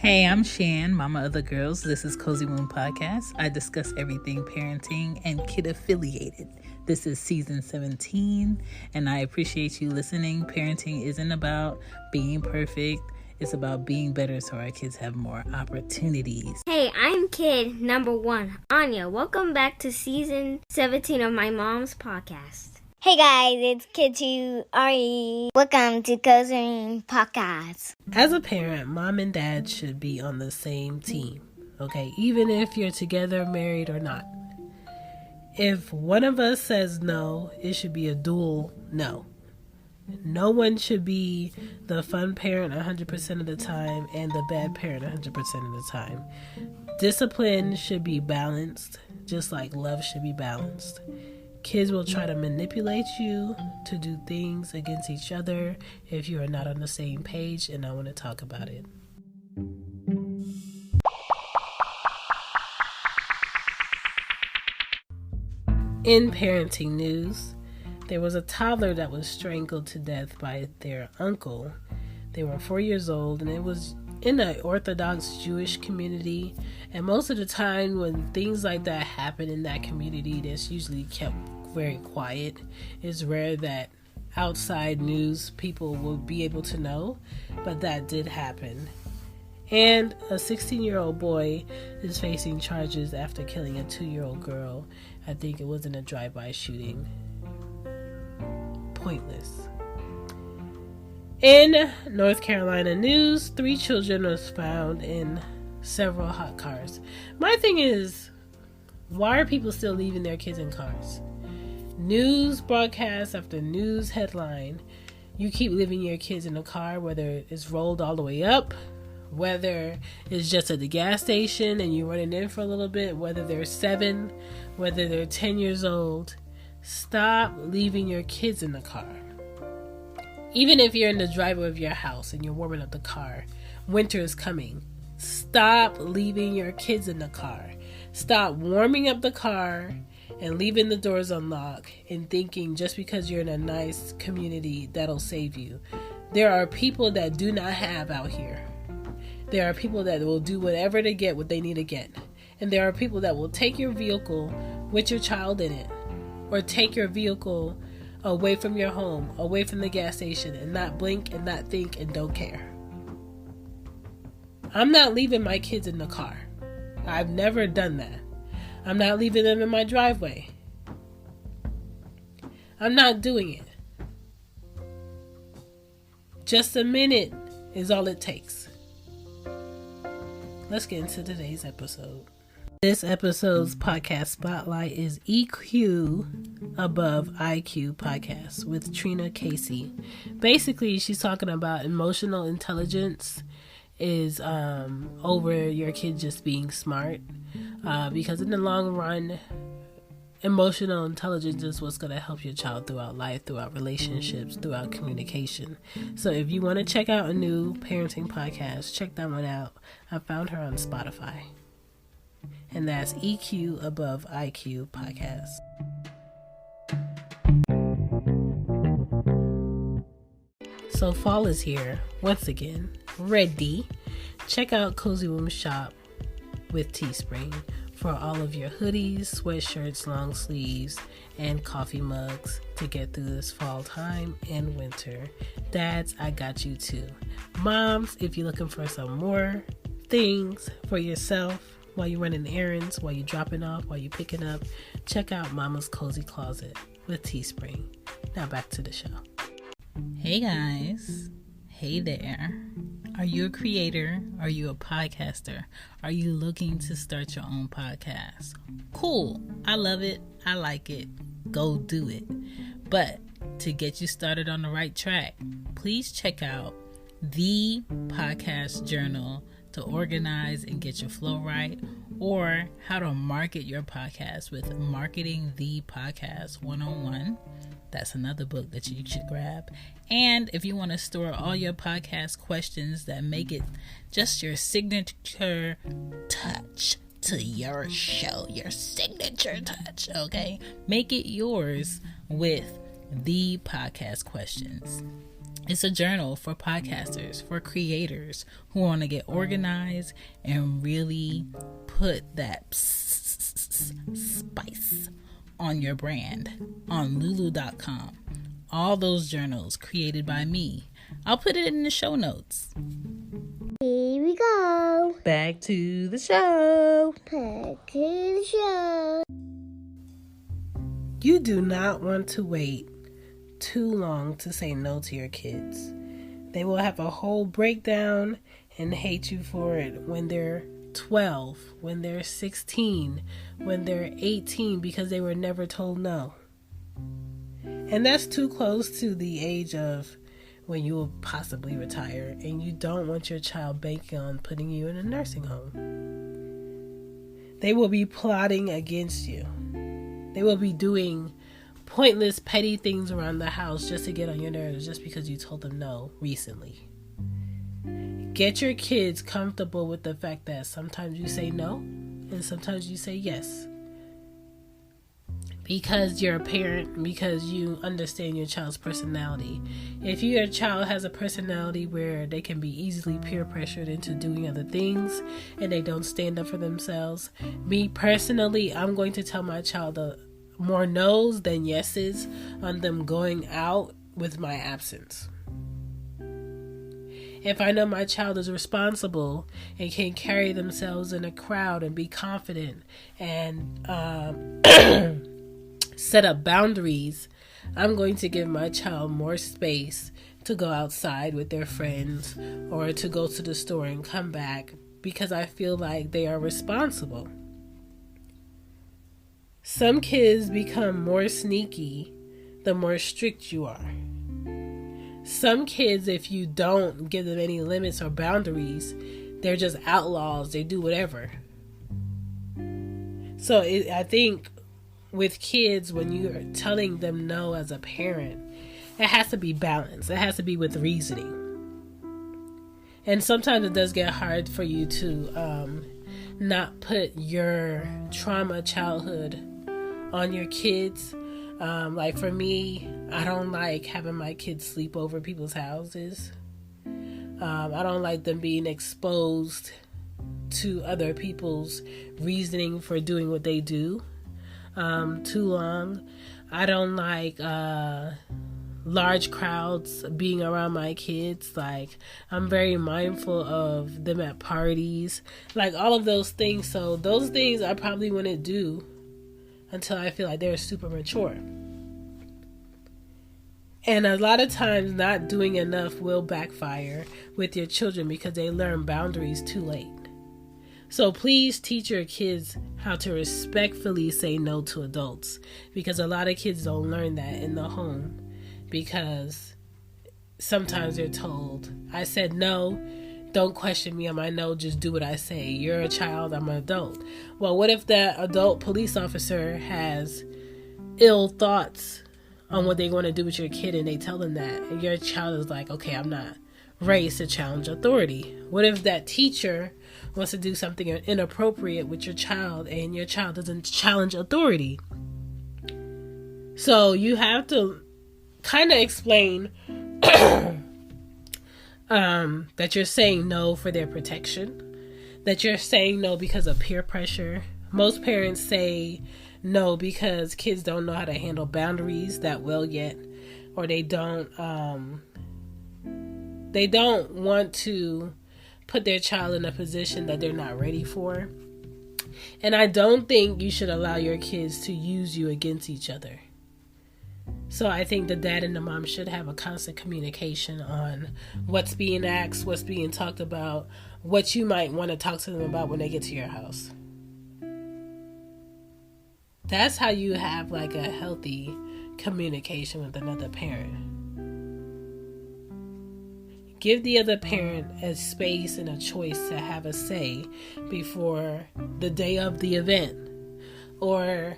Hey, I'm Shan, mama of the girls. This is Cozywombmama Podcast. I discuss everything parenting and kid affiliated. This is season 17, and I appreciate you listening. Parenting isn't about being perfect. It's about being better so our kids have more opportunities. Hey, I'm kid number 1, Anya. Welcome back to season 17 of my mom's podcast. Hey guys, it's Kid 2 Ari. Welcome to Cozywombmama Podcast. As a parent, mom and dad should be on the same team, okay? Even if you're together, married, or not. If one of us says no, it should be a dual no. No one should be the fun parent 100% of the time and the bad parent 100% of the time. Discipline should be balanced, just like love should be balanced. Kids will try to manipulate you to do things against each other if you are not on the same page, and I want to talk about it. In parenting news, there was a toddler that was strangled to death by their uncle. They were 4 years old, and it was in an Orthodox Jewish community. And most of the time when things like that happen in that community, that's usually kept very quiet. It's rare that outside news people will be able to know, but that did happen. And a 16-year-old boy is facing charges after killing a 2-year-old girl. I think it was in a drive-by shooting. Pointless. In North Carolina news, 3 children was found in several hot cars. My thing is, why are people still leaving their kids in cars? News broadcast after news headline, you keep leaving your kids in the car, whether it's rolled all the way up, whether it's just at the gas station and you're running in for a little bit, whether they're 7, whether they're 10 years old. Stop leaving your kids in the car. Even if you're in the driveway of your house and you're warming up the car, winter is coming. Stop leaving your kids in the car. Stop warming up the car and leaving the doors unlocked and thinking just because you're in a nice community that'll save you. There are people that do not have out here. There are people that will do whatever to get what they need to get. And there are people that will take your vehicle with your child in it, or take your vehicle away from your home, away from the gas station, and not blink and not think and don't care. I'm not leaving my kids in the car. I've never done that. I'm not leaving them in my driveway. I'm not doing it. Just a minute is all it takes. Let's get into today's episode. This episode's podcast spotlight is EQ Above IQ podcast with Trina Casey. Basically, she's talking about emotional intelligence is over your kid just being smart, because in the long run, emotional intelligence is what's going to help your child throughout life, throughout relationships, throughout communication. So if you want to check out a new parenting podcast, check that one out. I found her on Spotify. And that's EQ Above IQ podcast. So fall is here once again. Ready. Check out Cozywombmama Shop with Teespring for all of your hoodies, sweatshirts, long sleeves, and coffee mugs to get through this fall time and winter. Dads, I got you too. Moms, if you're looking for some more things for yourself while you're running errands, while you're dropping off, while you're picking up, check out Mama's Cozy Closet with Teespring. Now back to the show. Hey guys. Hey there. Are you a creator? Are you a podcaster? Are you looking to start your own podcast? Cool. I love it. I like it. Go do it. But to get you started on the right track, please check out the Podcast Journal to organize and get your flow right, or how to market your podcast with Marketing the Podcast 101. That's another book that you should grab. And if you want to store all your podcast questions that make it just your signature touch to your show, your signature touch, okay? Make it yours with the podcast questions. It's a journal for podcasters, for creators who want to get organized and really put that spice on your brand on lulu.com. All those journals created by me. I'll put it in the show notes. Here we go. Back to the show. Back to the show. You do not want to wait too long to say no to your kids. They will have a whole breakdown and hate you for it when they're 12, when they're 16, when they're 18, because they were never told no. And that's too close to the age of when you will possibly retire, and you don't want your child banking on putting you in a nursing home. They will be plotting against you. They will be doing pointless, petty things around the house just to get on your nerves just because you told them no recently. Get your kids comfortable with the fact that sometimes you say no and sometimes you say yes. Because you're a parent, because you understand your child's personality. If your child has a personality where they can be easily peer pressured into doing other things and they don't stand up for themselves, me personally, I'm going to tell my child more no's than yeses on them going out with my absence. If I know my child is responsible and can carry themselves in a crowd and be confident and set up boundaries, I'm going to give my child more space to go outside with their friends or to go to the store and come back because I feel like they are responsible. Some kids become more sneaky the more strict you are. Some kids, if you don't give them any limits or boundaries, they're just outlaws. They do whatever. So I think with kids, when you're telling them no as a parent, it has to be balanced. It has to be with reasoning. And sometimes it does get hard for you to not put your trauma childhood on your kids. Like for me, I don't like having my kids sleep over people's houses. I don't like them being exposed to other people's reasoning for doing what they do too long. I don't like large crowds being around my kids. Like, I'm very mindful of them at parties, like all of those things. So those things I probably wouldn't do until I feel like they're super mature. And a lot of times not doing enough will backfire with your children because they learn boundaries too late. So please teach your kids how to respectfully say no to adults, because a lot of kids don't learn that in the home, because sometimes they're told, I said no, don't question me on my no, just do what I say. You're a child, I'm an adult. Well, what if that adult police officer has ill thoughts on what they want to do with your kid and they tell them that, and your child is like, okay, I'm not raised to challenge authority? What if that teacher wants to do something inappropriate with your child and your child doesn't challenge authority? So you have to kind of explain that you're saying no for their protection, that you're saying no because of peer pressure. Most parents say no because kids don't know how to handle boundaries that well yet, or they don't want to put their child in a position that they're not ready for. And I don't think you should allow your kids to use you against each other. So I think the dad and the mom should have a constant communication on what's being asked, what's being talked about, what you might want to talk to them about when they get to your house. That's how you have like a healthy communication with another parent. Give the other parent a space and a choice to have a say before the day of the event, or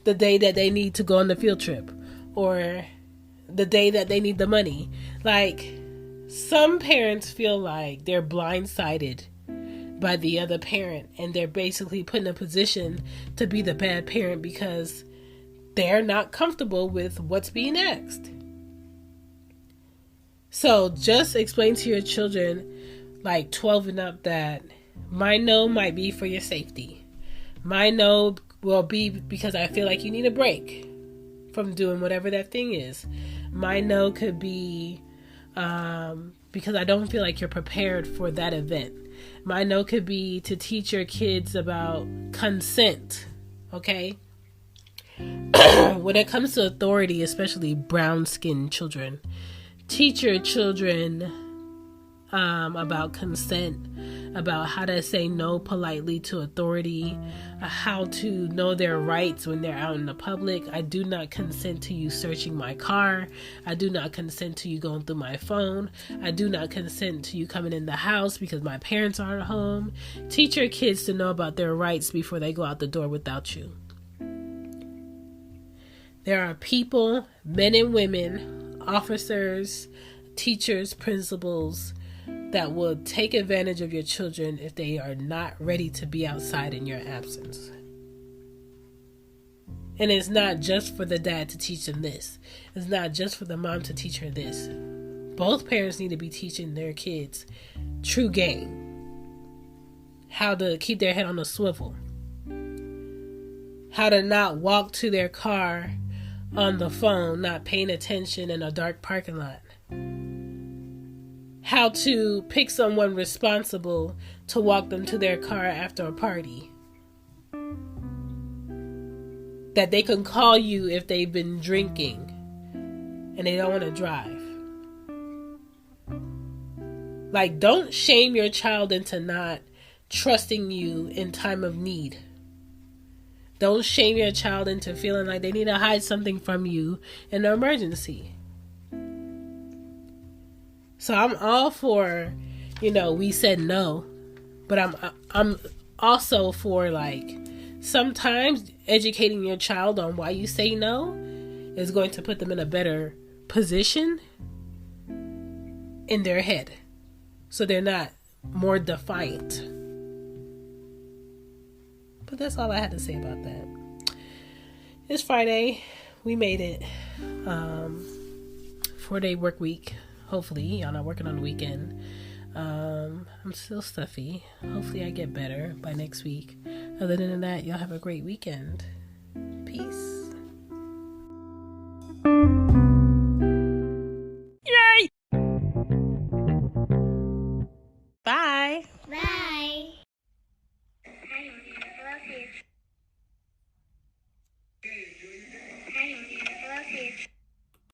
the day that they need to go on the field trip, or the day that they need the money. Like, some parents feel like they're blindsided by the other parent, and they're basically put in a position to be the bad parent because they're not comfortable with what's being asked. So just explain to your children, like 12 and up, that my no might be for your safety. My no will be because I feel like you need a break from doing whatever that thing is. My no could be because I don't feel like you're prepared for that event. My no could be to teach your kids about consent, okay? When it comes to authority, especially brown-skinned children, teach your children about consent, about how to say no politely to authority, how to know their rights when they're out in the public. I do not consent to you searching my car. I do not consent to you going through my phone. I do not consent to you coming in the house because my parents aren't home. Teach your kids to know about their rights before they go out the door without you. There are people, men and women, officers, teachers, principals, that will take advantage of your children if they are not ready to be outside in your absence. And it's not just for the dad to teach them this. It's not just for the mom to teach her this. Both parents need to be teaching their kids true game. How to keep their head on a swivel. How to not walk to their car on the phone, not paying attention in a dark parking lot. How to pick someone responsible to walk them to their car after a party. That they can call you if they've been drinking and they don't want to drive. Like, don't shame your child into not trusting you in time of need. Don't shame your child into feeling like they need to hide something from you in an emergency. So I'm all for, we said no, but I'm also for, like, sometimes educating your child on why you say no is going to put them in a better position in their head, so they're not more defiant. But that's all I had to say about that. It's Friday. We made it. 4-day work week. Hopefully, y'all not working on the weekend. I'm still stuffy. Hopefully I get better by next week. Other than that, y'all have a great weekend. Peace.